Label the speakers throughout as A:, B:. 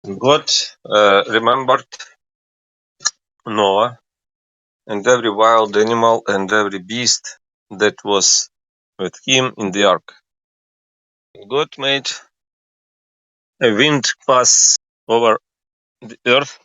A: God remembered Noah and every wild animal and every beast that was with him in the ark. God made a wind pass over the earth,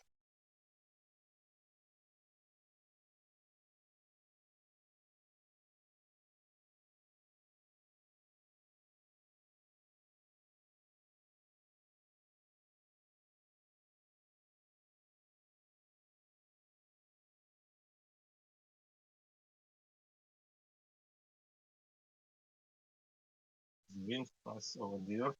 A: wind pass over the earth,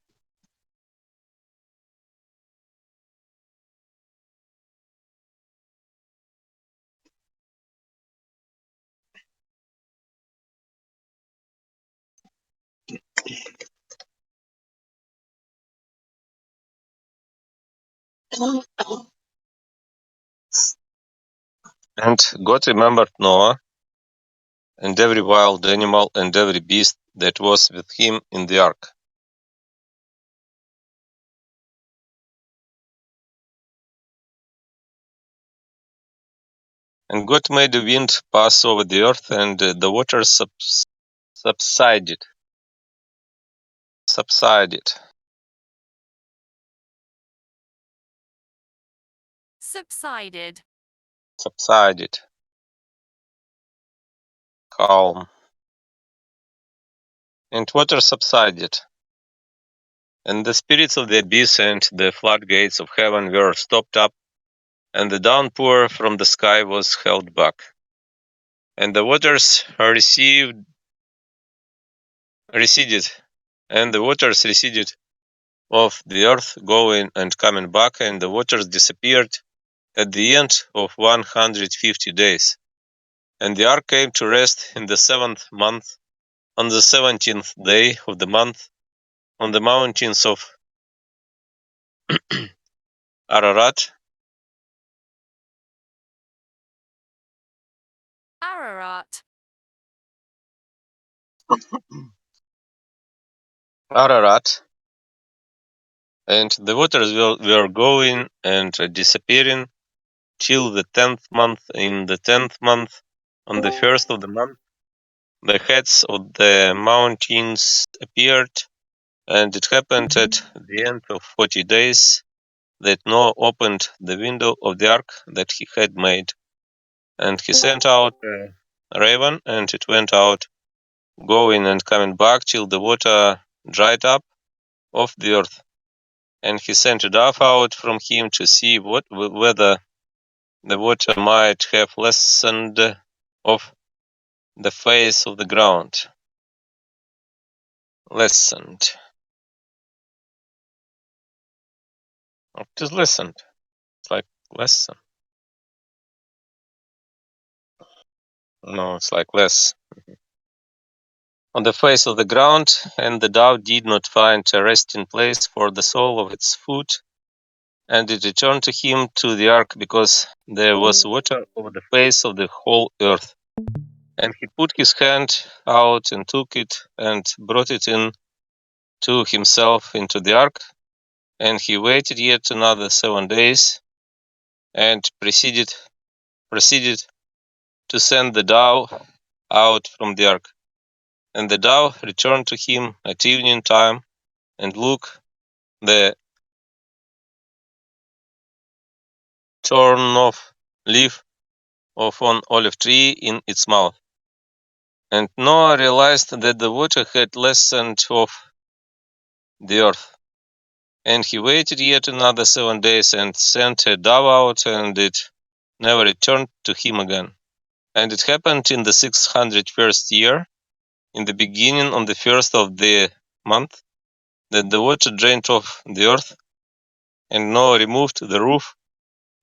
A: and God remembered Noah and every wild animal and every beast that was with him in the ark. And God made the wind pass over the earth, and the waters subsided. Subsided.
B: Subsided.
A: Subsided. Calm. And water subsided. And the spirits of the abyss and the floodgates of heaven were stopped up, and the downpour from the sky was held back. And the waters receded, and the waters receded of the earth, going and coming back, and the waters disappeared at the end of 150 days. And the ark came to rest in the 7th month, on the 17th day of the month, on the mountains of Ararat.
B: Ararat.
A: Ararat. And the waters were going and disappearing till the 10th month. In the 10th month, on the first of the month, the heads of the mountains appeared, and it happened at the end of 40 days that Noah opened the window of the ark that he had made. And he sent out a raven, and it went out, going and coming back till the water dried up of the earth. And he sent a dove out from him to see whether the water might have lessened off the face of the ground. Lessened. What is lessened? It's like lessen. No, it's like less. On the face of the ground, and the dove did not find a resting place for the sole of its foot, and it returned to him to the ark, because there was water over the face of the whole earth. And he put his hand out and took it, and brought it in to himself into the ark. And he waited yet another 7 days, and proceeded to send the dove out from the ark. And the dove returned to him at evening time, and look, the torn off leaf of an olive tree in its mouth. And Noah realized that the water had lessened off the earth. And he waited yet another 7 days, and sent a dove out, and it never returned to him again. And it happened in the 601st year, in the beginning on the first of the month, that the water drained off the earth. And Noah removed the roof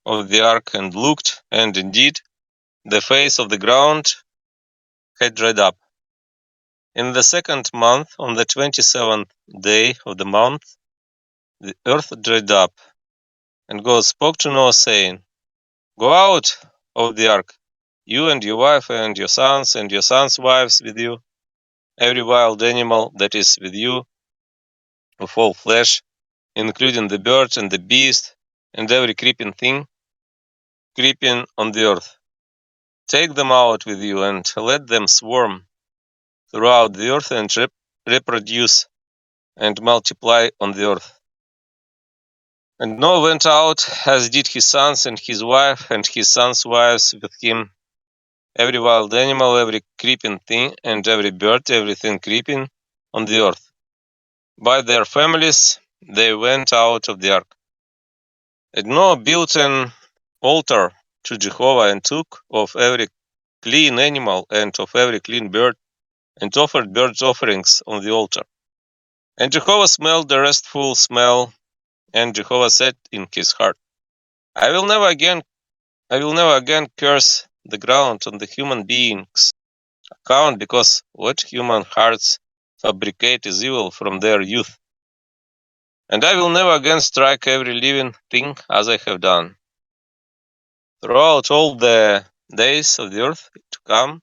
A: of the ark and looked, and indeed the face of the ground had dried up. In the 2nd month, on the 27th day of the month, the earth dried up. And God spoke to Noah, saying, Go out of the ark, you and your wife and your sons wives with you, every wild animal that is with you, of all flesh, including the birds and the beast and every creeping thing creeping on the earth. Take them out with you and let them swarm throughout the earth and reproduce and multiply on the earth. And Noah went out, as did his sons and his wife and his sons' wives with him, every wild animal, every creeping thing, and every bird, everything creeping on the earth. By their families they went out of the ark. And Noah built an altar to Jehovah and took of every clean animal and of every clean bird and offered burnt offerings on the altar. And Jehovah smelled the restful smell, and Jehovah said in his heart, I will never again curse the ground on the human beings' account, because what human hearts fabricate is evil from their youth. And I will never again strike every living thing as I have done. Throughout all the days of the earth to come,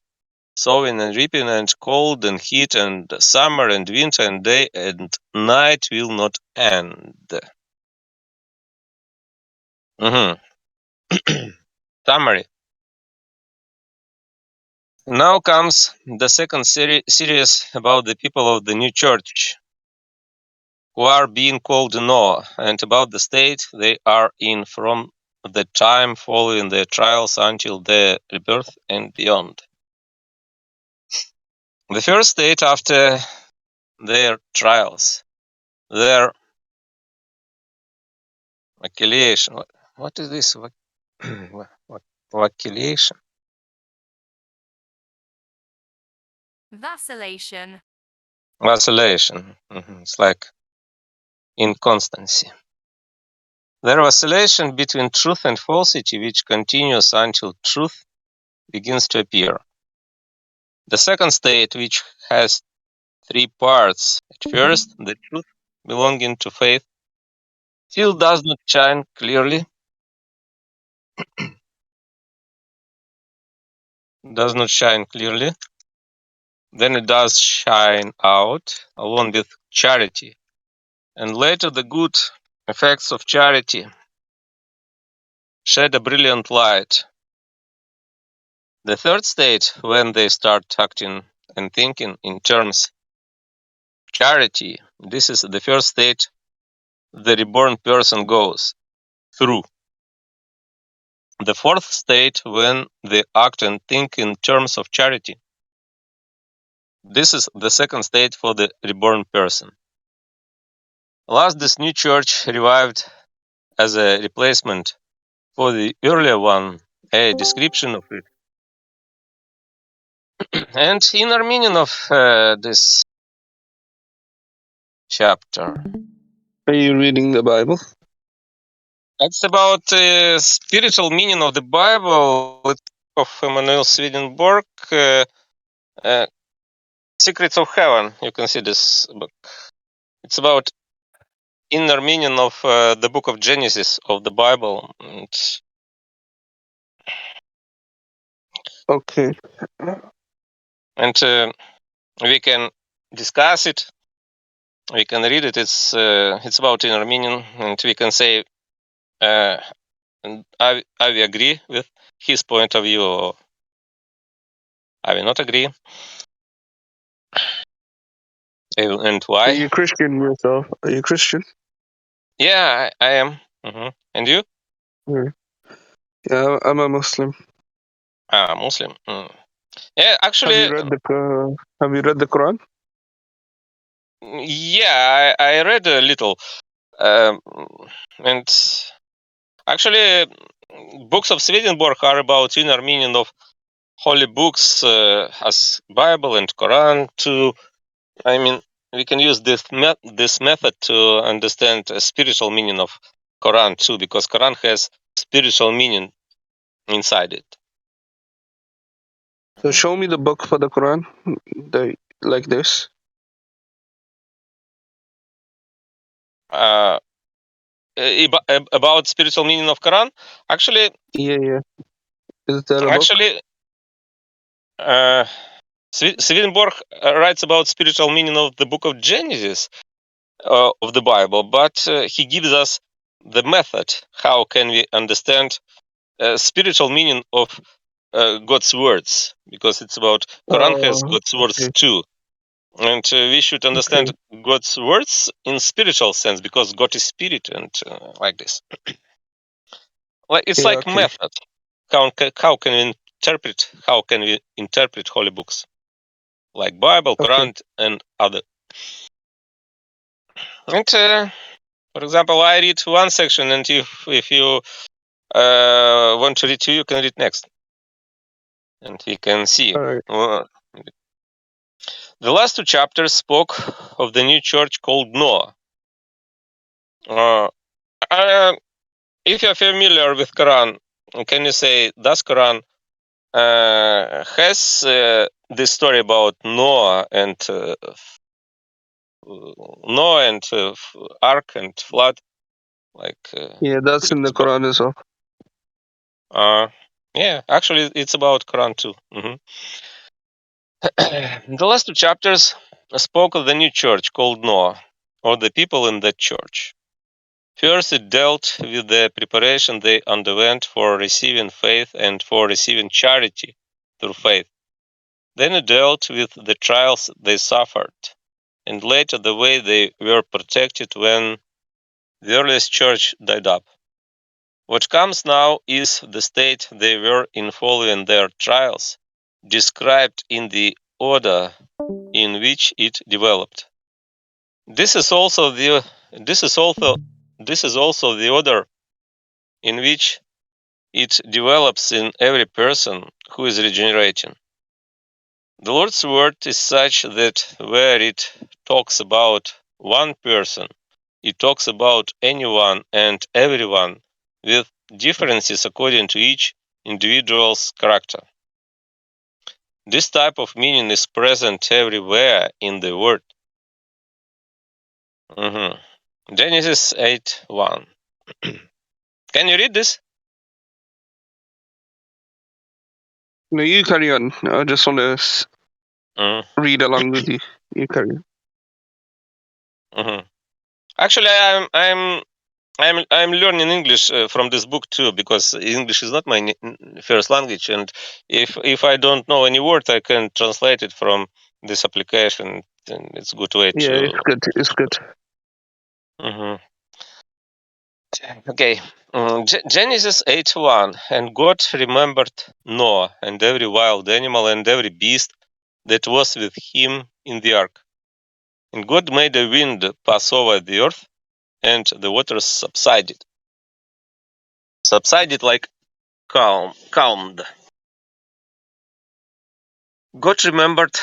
A: sowing and reaping, and cold and heat, and summer and winter, and day and night will not end. Mhm. Summary. Now comes the second series about the people of the new church, who are being called Noah, and about the state they are in from the time following their trials until their rebirth and beyond. The first state after their trials, their vacillation. What is this? Vacillation?
B: Vacillation.
A: Vacillation. It's like inconstancy. Their vacillation between truth and falsity, which continues until truth begins to appear. The second state, which has three parts. At first, the truth belonging to faith still does not shine clearly, Then it does shine out along with charity. And later the good effects of charity shed a brilliant light. The third state, when they start acting and thinking in terms of charity, this is the first state the reborn person goes through. The fourth state, when they act and think in terms of charity, this is the second state for the reborn person. Last, this new church revived as a replacement for the earlier one, a description of it. And inner meaning of this chapter.
C: Are you reading the Bible?
A: It's about spiritual meaning of the Bible. It's of Emmanuel Swedenborg, Secrets of Heaven. You can see this book. It's about inner meaning of the book of Genesis of the Bible.
C: Okay.
A: And we can discuss it. We can read it. It's about inner meaning, and we can say, and I will agree with his point of view, or I will not agree. And
C: Are
A: why?
C: you Christian yourself? Are you Christian?
A: Yeah, I am. And you?
C: Yeah, I'm a Muslim.
A: Muslim. Yeah, actually,
C: Have you read the Quran?
A: yeah, I read a little, and actually, books of Swedenborg are about inner meaning of holy books, as Bible and Quran. I mean, we can use this method to understand a spiritual meaning of Quran too, because Quran has spiritual meaning inside it.
C: So show me the book for the Quran, like this.
A: About spiritual meaning of Quran, actually,
C: Yeah. Is there a book?
A: Swedenborg writes about spiritual meaning of the book of Genesis, of the Bible, but he gives us the method. How can we understand spiritual meaning of God's words? Because it's about Quran has God's words
C: Okay.
A: too, and we should understand
C: Okay.
A: God's words in spiritual sense because God is spirit, and like this. Like it's
C: Yeah.
A: like
C: Okay.
A: method. How can we interpret holy books like Bible,
C: Okay.
A: Quran, and other? And for example, I read one section, and if you want to read two, you can read next, and we can see.
C: All right.
A: The last two chapters spoke of the new church called Noah. Uh, if you're familiar with Quran, can you say does Quran has this story about Noah and ark and flood? Like,
C: Yeah, that's in the Quran as well.
A: yeah, actually, it's about Quran too. The last two chapters spoke of the new church called Noah, or the people in that church. First, it dealt with the preparation they underwent for receiving faith and for receiving charity through faith. Then it dealt with the trials they suffered, and later the way they were protected when the earliest church died up. What comes now is the state they were in following their trials, described in the order in which it developed. This is also the order in which it develops in every person who is regenerating. The Lord's word is such that where it talks about one person, it talks about anyone and everyone with differences according to each individual's character. This type of meaning is present everywhere in the word. Genesis 8:1. Can you read this?
C: No, you carry on. I just want to
A: Mm,
C: read along with you. You carry on.
A: mhm. Actually, I'm learning English from this book too because English is not my first language, and if I don't know any word, I can translate it from this application. And it's a good way
C: Yeah,
A: to.
C: it's good. It's good.
A: Mhm. Okay, Genesis 8:1, and God remembered Noah and every wild animal and every beast that was with him in the ark. And God made a wind pass over the earth, and the waters subsided. Subsided like calmed. God remembered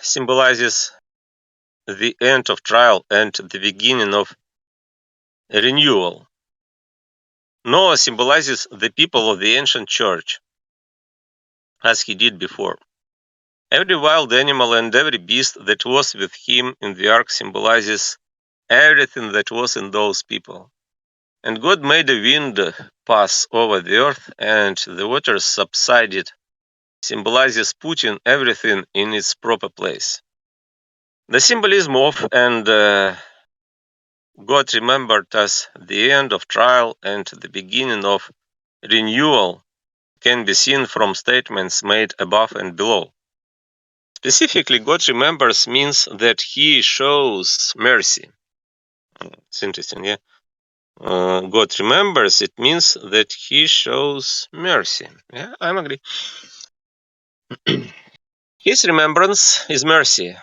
A: symbolizes the end of trial and the beginning of renewal. Noah symbolizes the people of the ancient church, as he did before. Every wild animal and every beast that was with him in the ark symbolizes everything that was in those people. And God made a wind pass over the earth, and the waters subsided, symbolizes putting everything in its proper place. The symbolism of and God remembered as the end of trial and the beginning of renewal can be seen from statements made above and below. Specifically, God remembers means that He shows mercy. It's interesting, yeah. God remembers, it means that He shows mercy. Yeah, I'm agree. His remembrance is mercy,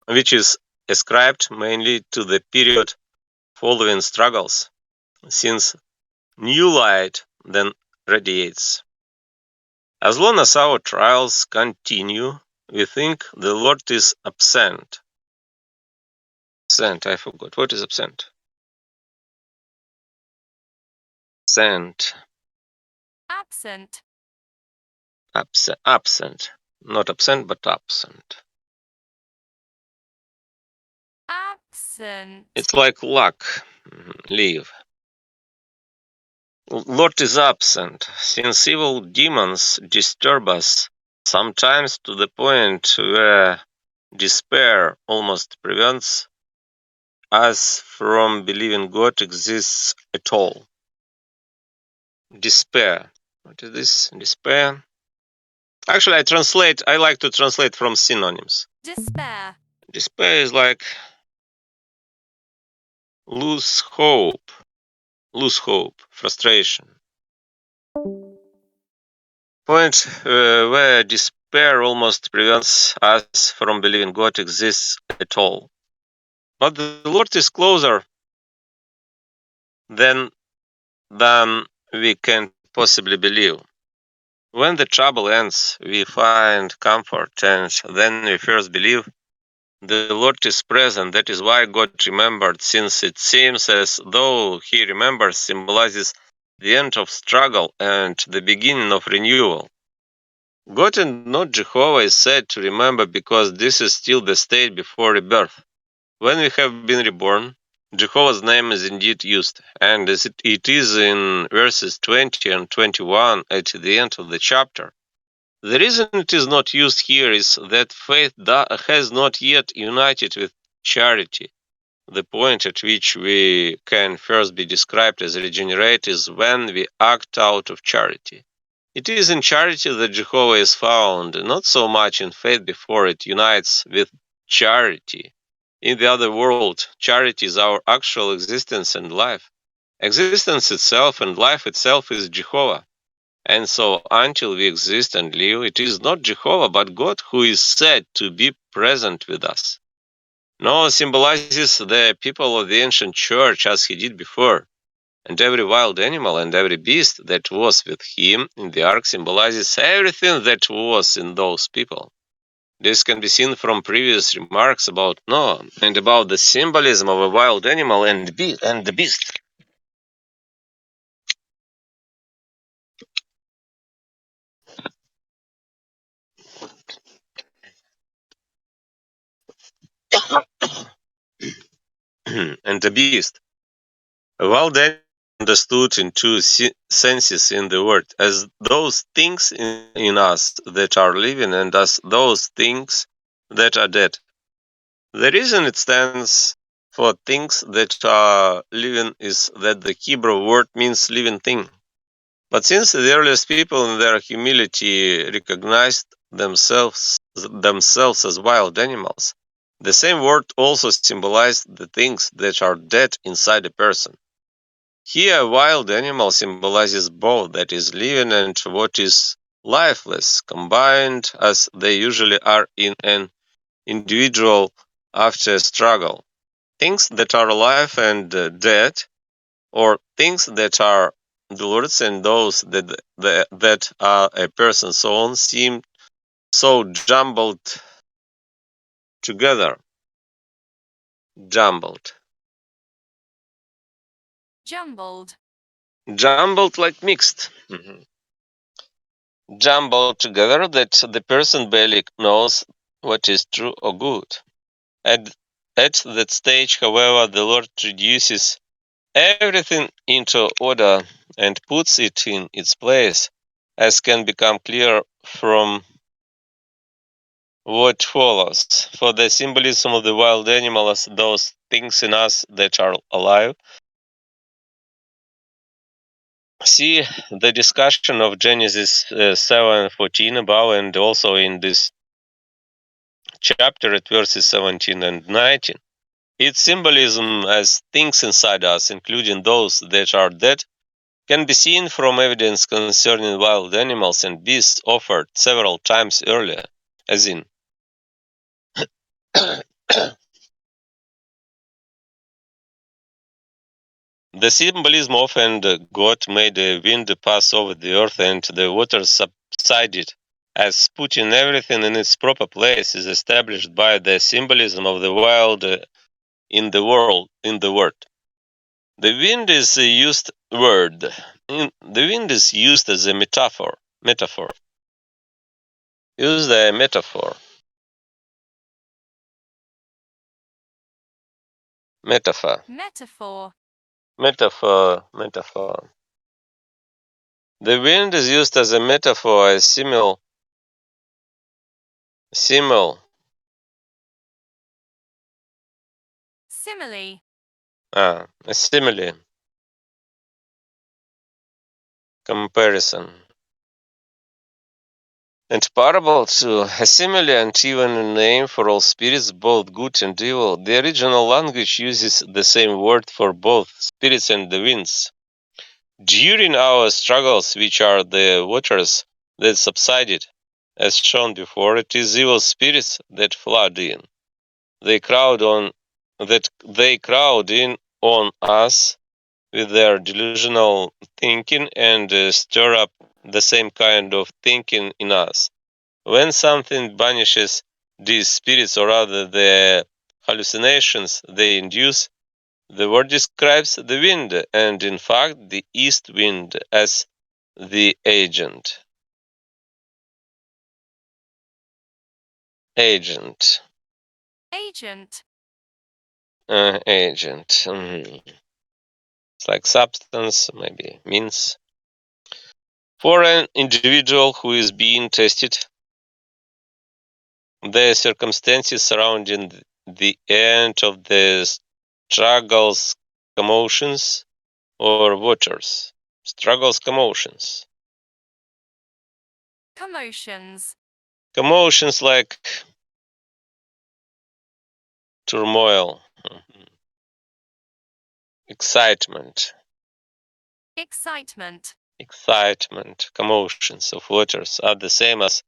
A: which is ascribed mainly to the period following struggles, since new light then radiates. As long as our trials continue, we think the Lord is absent. Absent, I forgot. What is absent? Absent.
B: Absent.
A: Absent. Not absent, but absent.
B: Absent.
A: It's like luck. Leave. Lord is absent, since evil demons disturb us, sometimes to the point where despair almost prevents us from believing God exists at all. Despair. What is this? Despair. Actually, I like to translate from synonyms.
B: Despair.
A: Despair is like lose hope, frustration. Point where despair almost prevents us from believing God exists at all. But the Lord is closer than we can possibly believe. When the trouble ends, we find comfort, and then we first believe the Lord is present. That is why God remembered, since it seems as though He remembers symbolizes the end of struggle and the beginning of renewal. God and not Jehovah is said to remember because this is still the state before rebirth. When we have been reborn, Jehovah's name is indeed used, and as it is in verses 20 and 21 at the end of the chapter. The reason it is not used here is that faith has not yet united with charity. The point at which we can first be described as regenerate is when we act out of charity. It is in charity that Jehovah is found, not so much in faith before it unites with charity. In the other world, charity is our actual existence and life. Existence itself and life itself is Jehovah. And so until we exist and live, it is not Jehovah but God who is said to be present with us. Noah symbolizes the people of the ancient church as he did before, and every wild animal and every beast that was with him in the ark symbolizes everything that was in those people. This can be seen from previous remarks about Noah and about the symbolism of a wild animal and the beast. And the beast. A wild animal understood in two senses in the word, as those things in us that are living and as those things that are dead. The reason it stands for things that are living is that the Hebrew word means living thing. But since the earliest people in their humility recognized themselves as wild animals, the same word also symbolized the things that are dead inside a person. Here, a wild animal symbolizes both that is living and what is lifeless, combined as they usually are in an individual after a struggle. Things that are alive and dead, or things that are the Lord's and those that are a person's own, seem so jumbled together. Jumbled.
B: Jumbled.
A: Jumbled like mixed. Jumbled together that the person barely knows what is true or good. At that stage, however, the Lord reduces everything into order and puts it in its place, as can become clear from what follows. For the symbolism of the wild animal as those things in us that are alive, see the discussion of Genesis 7:14 above, and also in this chapter at verses 17 and 19. Its symbolism as things inside us, including those that are dead, can be seen from evidence concerning wild animals and beasts offered several times earlier, as in the symbolism of and God made a wind pass over the earth and the waters subsided, as putting everything in its proper place is established by the symbolism of the wild in the word. The wind is a used word. The wind is used as a metaphor. Use the metaphor. Metaphor.
B: Metaphor.
A: Metaphor. The wind is used as a metaphor, as simile,
B: Simile.
A: A simile. Comparison. And parable to a simile and even a name for all spirits, both good and evil. The original language uses the same word for both spirits and the winds. During our struggles, which are the waters that subsided, as shown before, it is evil spirits that flood in. They crowd in on us with their delusional thinking and stir up the same kind of thinking in us. When something banishes these spirits, or rather the hallucinations they induce, the word describes the wind, and in fact the east wind, as the agent. Agent.
B: Agent.
A: Agent. It's like substance, maybe means. For an individual who is being tested, the circumstances surrounding the end of the struggles, commotions, or waters. Struggles, commotions.
B: Commotions.
A: Commotions like turmoil, excitement.
B: Excitement.
A: Excitement, commotions of waters are the same as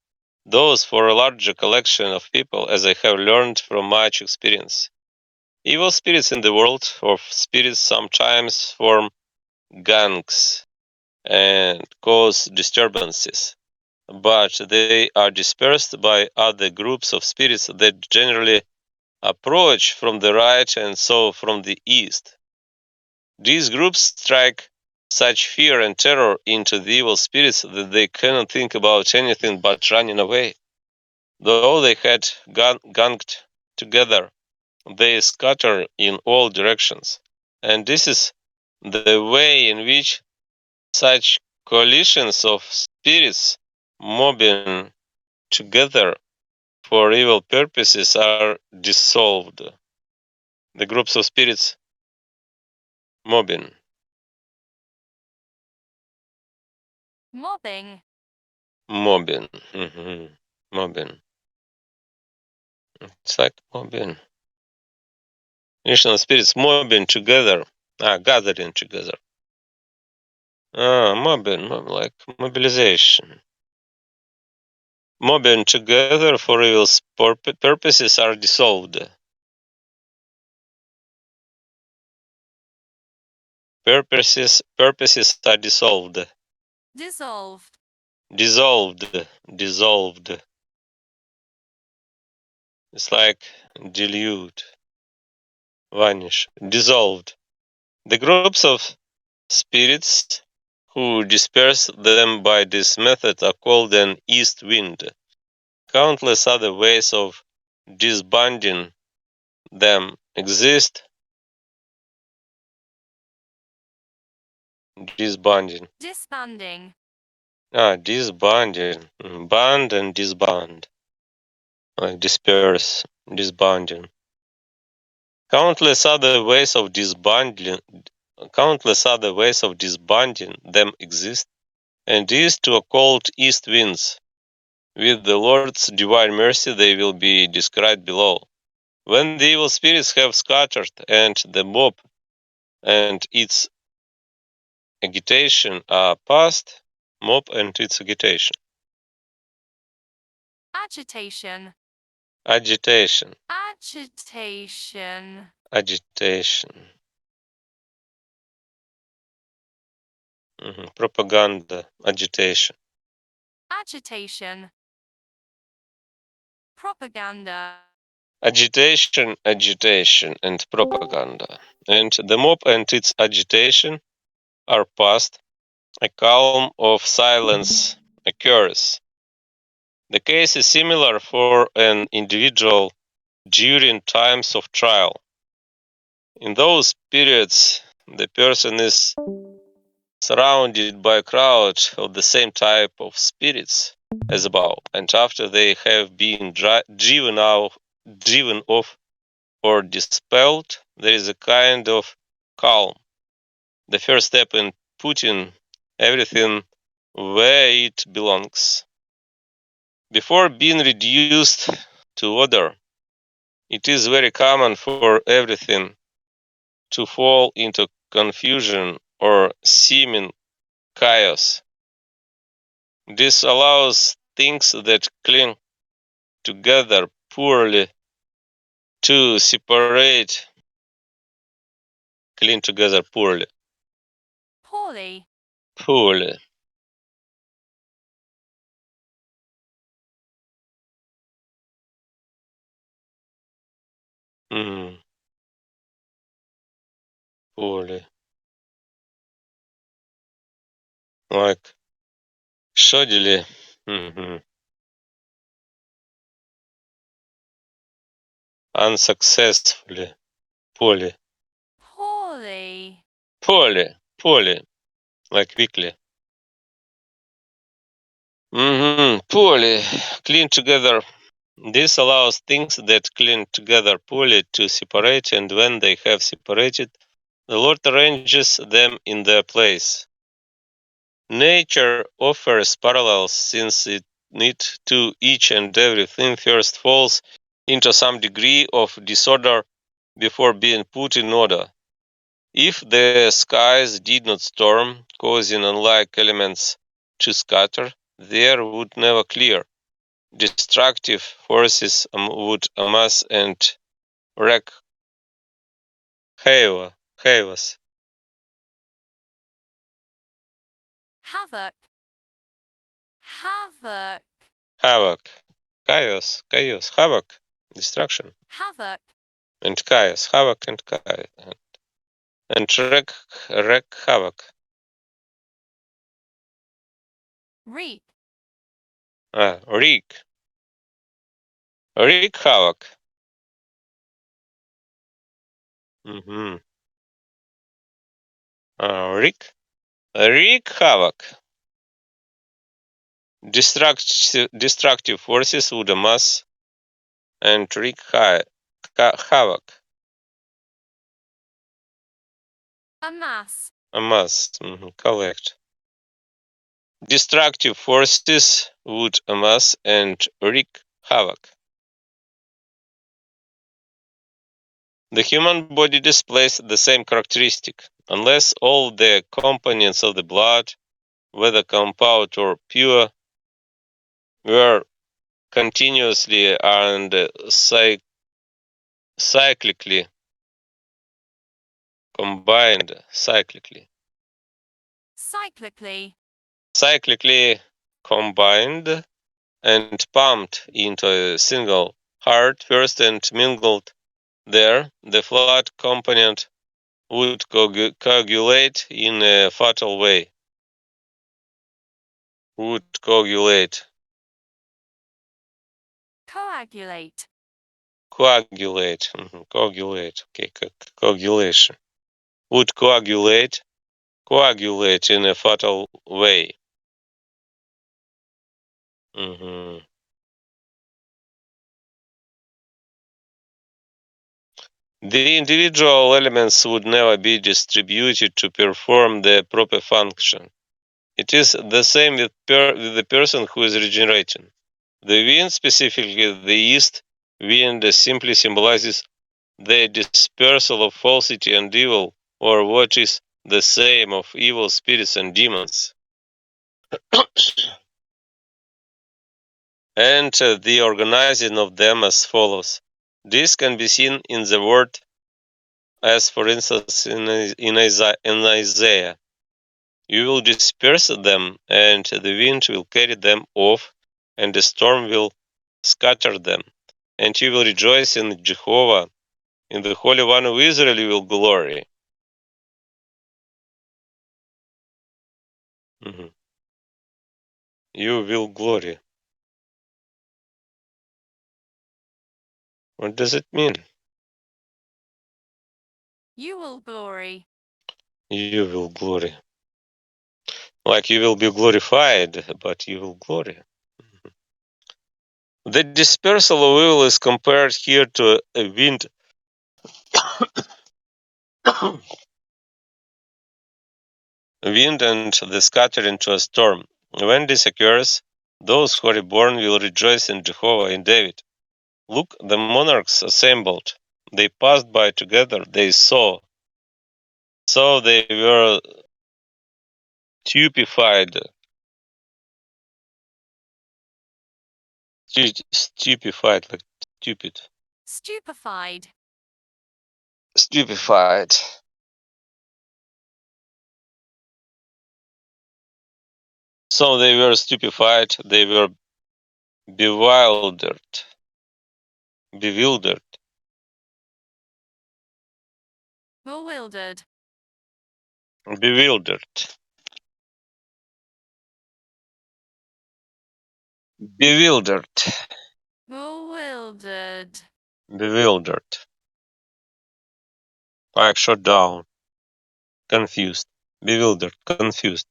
A: those for a larger collection of people, as I have learned from much experience. Evil spirits in the world of spirits sometimes form gangs and cause disturbances, but they are dispersed by other groups of spirits that generally approach from the right and so from the east. These groups strike such fear and terror into the evil spirits that they cannot think about anything but running away. Though they had ganged together, they scatter in all directions. And this is the way in which such coalitions of spirits mobbing together for evil purposes are dissolved. The groups of spirits mobbing.
B: Mobbing.
A: Mobbing. Mobbing. It's like mobbing. National spirits mobbing together. Gathering together. Mobbing, like mobilization. Mobbing together for evil purposes are dissolved. Purposes are dissolved.
B: Dissolved.
A: Dissolved. It's like dilute, vanish, dissolved. The groups of spirits who disperse them by this method are called an east wind. Countless other ways of disbanding them exist. Disbanding.
B: Disbanding.
A: Disbanding. Band and disband. Like disperse, disbanding. Countless other ways of disbanding them exist, and these two are called east winds. With the Lord's divine mercy they will be described below. When the evil spirits have scattered and the mob and its agitation are past, mob and its agitation.
B: Agitation.
A: Agitation.
B: Agitation.
A: Agitation. Propaganda. Agitation.
B: Agitation. Propaganda.
A: Agitation, and propaganda. And the mob and its agitation are past. A calm of silence occurs. The case is similar for an individual during times of trial. In those periods, the person is surrounded by a crowd of the same type of spirits as above, and after they have been driven off or dispelled, there is a kind of calm. The first step in putting everything where it belongs. Before being reduced to order, it is very common for everything to fall into confusion or seeming chaos. This allows things that cling together poorly to separate, cling together poorly.
B: Poorly.
A: Poorly. Mm, poorly. Like shoddily. Mhm. Unsuccessfully. Poorly.
B: Poorly.
A: Poorly. Poorly. Like weakly. Poorly. Cling together. This allows things that cling together poorly to separate, and when they have separated, the Lord arranges them in their place. Nature offers parallels since it to each and everything first falls into some degree of disorder before being put in order. If the skies did not storm, causing unlike elements to scatter, the air would never clear. Destructive forces would amass and wreak chaos.
B: Havoc. Havoc.
A: Havoc. Chaos. Havoc. Destruction.
B: Havoc.
A: And chaos. Havoc and chaos. And wreak havoc.
B: Reap.
A: Wreak. Wreak havoc. Mm-hmm. Wreak havoc. Destructive forces would amass and wreak havoc.
B: Amass.
A: Collect. Destructive forces would amass and wreak havoc. The human body displays the same characteristic, unless all the components of the blood, whether compound or pure, were continuously and cyclically combined. Cyclically combined and pumped into a single heart first and mingled there, the fluid component would coagulate in a fatal way. Would coagulate.
B: Coagulate.
A: Coagulate. Okay, coagulation. Would coagulate in a fatal way. Mhm. The individual elements would never be distributed to perform the proper function. It is the same with the person who is regenerating. The wind, specifically the east wind, simply symbolizes the dispersal of falsity and evil, or what is the same, of evil spirits and demons. And the organizing of them as follows. This can be seen in the word, as for instance in Isaiah. You will disperse them, and the wind will carry them off, and the storm will scatter them. And you will rejoice in Jehovah, in the Holy One of Israel you will glory. Mhm. You will glory. What does it mean?
B: You will glory.
A: You will glory. Like you will be glorified, but you will glory. The dispersal of evil is compared here to a wind Wind and the scatter into a storm. When this occurs, those who are reborn will rejoice in Jehovah in David. Look, the monarchs assembled. They passed by together. They saw. So they were stupefied. Stupefied, like stupid.
B: Stupefied.
A: Stupefied. So they were stupefied. They were bewildered. Bewildered.
B: Bewildered.
A: Bewildered. Bewildered.
B: Bewildered.
A: Bewildered. Like shut down. Confused. Bewildered. Confused.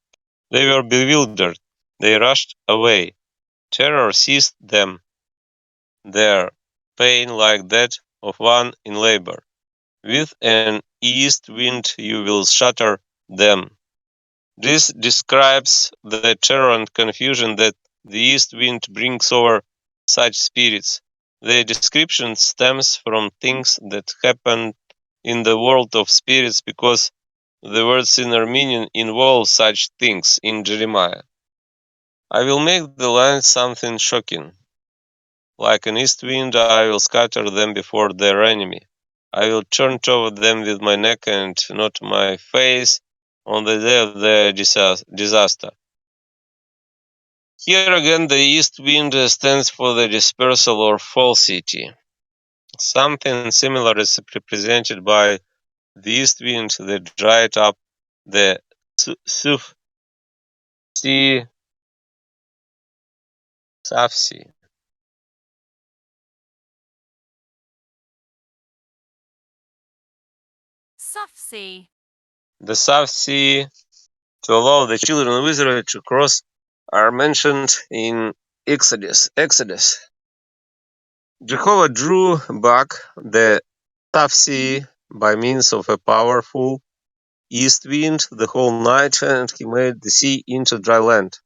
A: They were bewildered. They rushed away. Terror seized them. Their pain like that of one in labor. With an east wind you will shatter them. This describes the terror and confusion that the east wind brings over such spirits. The description stems from things that happened in the world of spirits because the word's inner meaning involves such things in Jeremiah. I will make the land something shocking. Like an east wind, I will scatter them before their enemy. I will turn toward them with my neck and not my face on the day of their disaster. Here again, the east wind stands for the dispersal or falsity. Something similar is represented by the east wind that dried up the Suf Sea, South Sea.
B: Sufsea.
A: The South Sea, to allow the children of Israel to cross, are mentioned in Exodus. Jehovah drew back the South Sea by means of a powerful east wind the whole night, and he made the sea into dry land,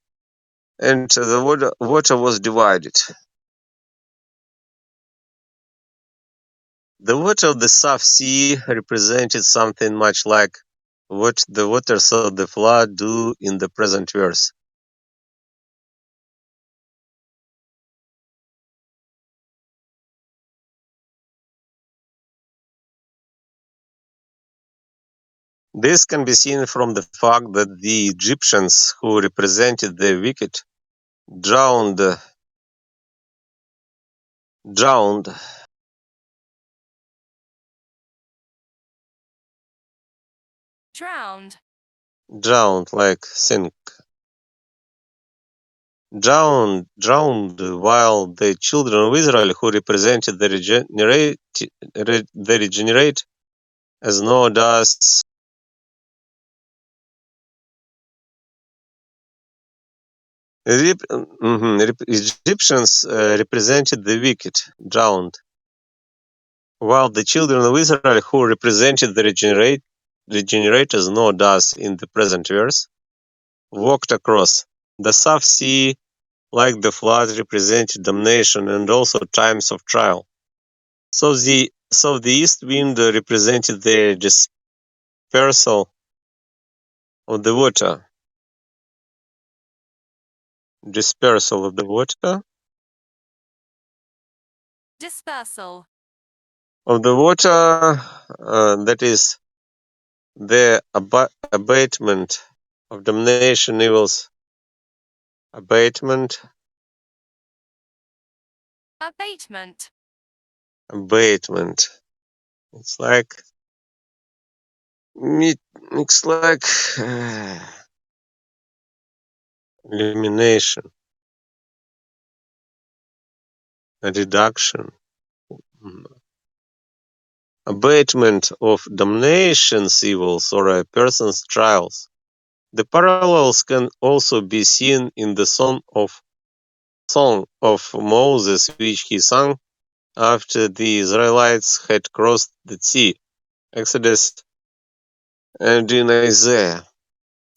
A: and the water was divided. The water of the South Sea represented something much like what the waters of the flood do in the present verse. This can be seen from the fact that the Egyptians who represented the wicked drowned
B: Drowned.
A: like sink, drowned, while the children of Israel who represented the regenerate, as Noah does. Egyptians represented the wicked, drowned, while the children of Israel who represented the regenerate, as Noah does in the present verse, walked across. The South Sea, like the flood, represented damnation and also times of trial. So the east wind represented the dispersal of the water. Dispersal of the water?
B: Dispersal.
A: Of the water, that is, the abatement of damnation evils. Abatement.
B: Abatement.
A: Abatement. It's like it's like elimination, a reduction, abatement of damnation's evils or a person's trials. The parallels can also be seen in the song of Moses, which he sang after the Israelites had crossed the sea. Exodus and in Isaiah.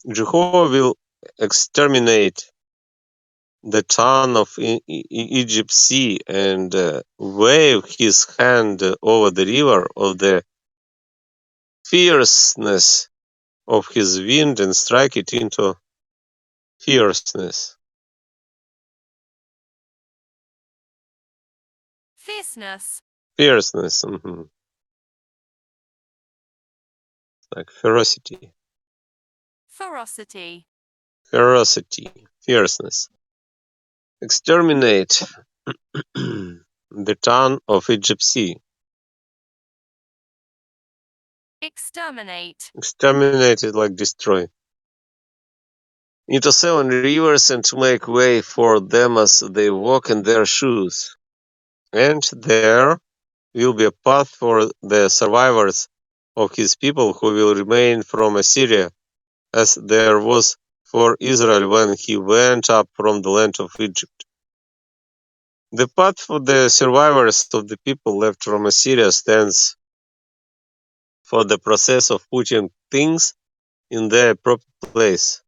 A: Jehovah will exterminate the ton of Egypt sea and wave his hand over the river of the fierceness of his wind and strike it into fierceness.
B: Fierceness.
A: Fierceness. Like ferocity.
B: Ferocity.
A: Ferocity. Fierceness. Exterminate the ton of Egypt sea.
B: Exterminate.
A: Exterminate is like destroy. Into 7 rivers and to make way for them as they walk in their shoes. And there will be a path for the survivors of his people who will remain from Assyria, as there was for Israel when he went up from the land of Egypt. The path for the survivors of the people left from Assyria stands for the process of putting things in their proper place.